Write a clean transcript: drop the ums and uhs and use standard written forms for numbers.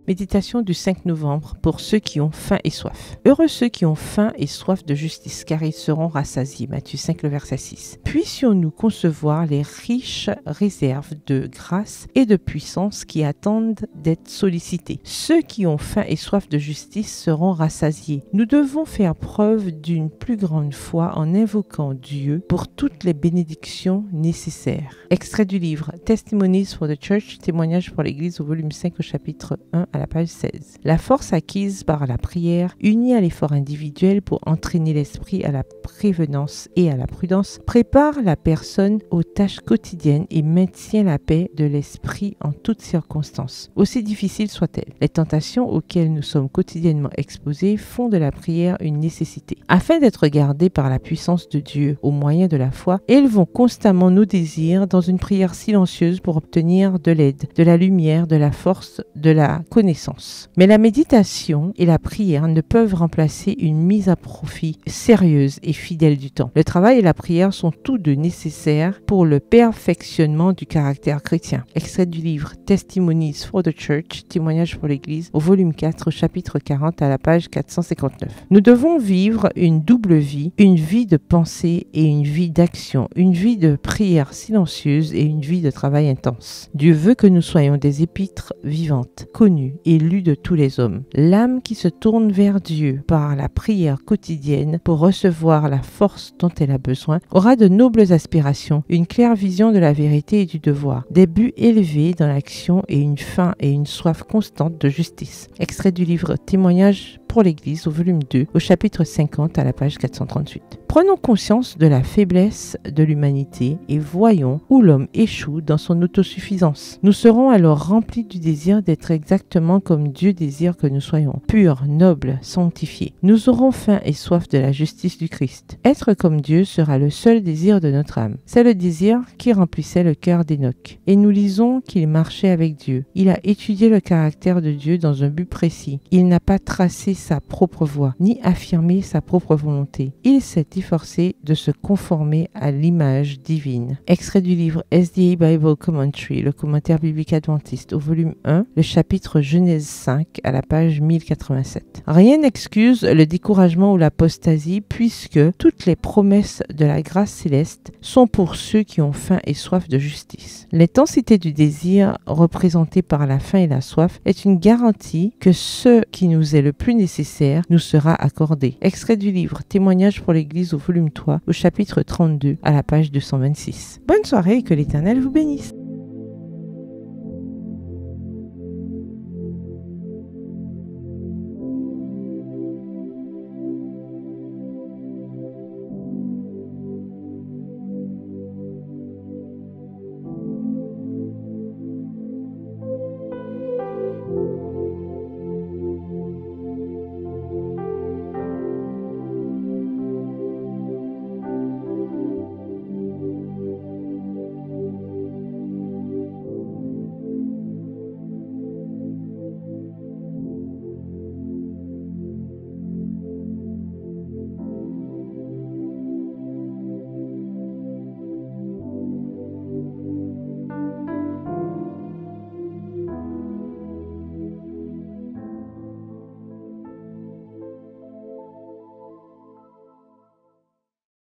Méditation du 5 novembre pour ceux qui ont faim et soif. Heureux ceux qui ont faim et soif de justice, car ils seront rassasiés. Matthieu 5, le verset 6. Puissions-nous concevoir les riches réserves de grâce et de puissance qui attendent d'être sollicités. Ceux qui ont faim et soif de justice seront rassasiés. Nous devons faire preuve d'une plus grande foi en invoquant Dieu pour toutes les bénédictions nécessaires. Extrait du livre Testimonies for the Church, témoignages pour l'Église au volume 5 au chapitre 1 à la page 16. La force acquise par la prière, unie à l'effort individuel pour entraîner l'esprit à la prévenance et à la prudence, prépare la personne aux tâches quotidiennes et maintient la paix de l'esprit en toutes circonstances, aussi difficiles soient-elles. Les tentations auxquelles nous sommes quotidiennement exposés font de la prière une nécessité. Afin d'être gardés par la puissance de Dieu au moyen de la foi, élevons constamment nos désirs dans une prière silencieuse pour obtenir de l'aide, de la lumière, de la force, de la connaissance. Mais la méditation et la prière ne peuvent remplacer une mise à profit sérieuse et fidèle du temps. Le travail et la prière sont tous deux nécessaires pour le perfectionnement du caractère chrétien. Extrait du livre Testimonies for the Church, témoignages pour l'Église, au volume 4, au chapitre 40, à la page 459. Nous devons vivre une double vie, une vie de pensée et une vie d'action, une vie de prière silencieuse et une vie de travail intense. Dieu veut que nous soyons des épîtres vivantes, connues et lues de tous les hommes. L'âme qui se tourne vers Dieu par la prière quotidienne pour recevoir la force dont elle a besoin aura de nobles aspirations, une claire vision de la vérité et du devoir, des buts élevés dans l'action et une faim et une soif constante de justice. Extrait du livre Témoignages pour l'Église au volume 2, au chapitre 50 à la page 438. Prenons conscience de la faiblesse de l'humanité et voyons où l'homme échoue dans son autosuffisance. Nous serons alors remplis du désir d'être exactement comme Dieu désire que nous soyons, purs, nobles, sanctifiés. Nous aurons faim et soif de la justice du Christ. Être comme Dieu sera le seul désir de notre âme. C'est le désir qui remplissait le cœur d'Enoch. Et nous lisons qu'il marchait avec Dieu. Il a étudié le caractère de Dieu dans un but précis. Il n'a pas tracé sa propre voie, ni affirmé sa propre volonté. Il s'est efforcé de se conformer à l'image divine. Extrait du livre SDA Bible Commentary, le commentaire biblique adventiste, au volume 1, le chapitre Genèse 5, à la page 1087. Rien n'excuse le découragement ou l'apostasie, puisque toutes les promesses de la grâce céleste sont pour ceux qui ont faim et soif de justice. L'intensité du désir, représentée par la faim et la soif, est une garantie que ce qui nous est le plus nécessaire nous sera accordé. Extrait du livre Témoignages pour l'Église au volume 3, au chapitre 32, à la page 226. Bonne soirée et que l'Éternel vous bénisse.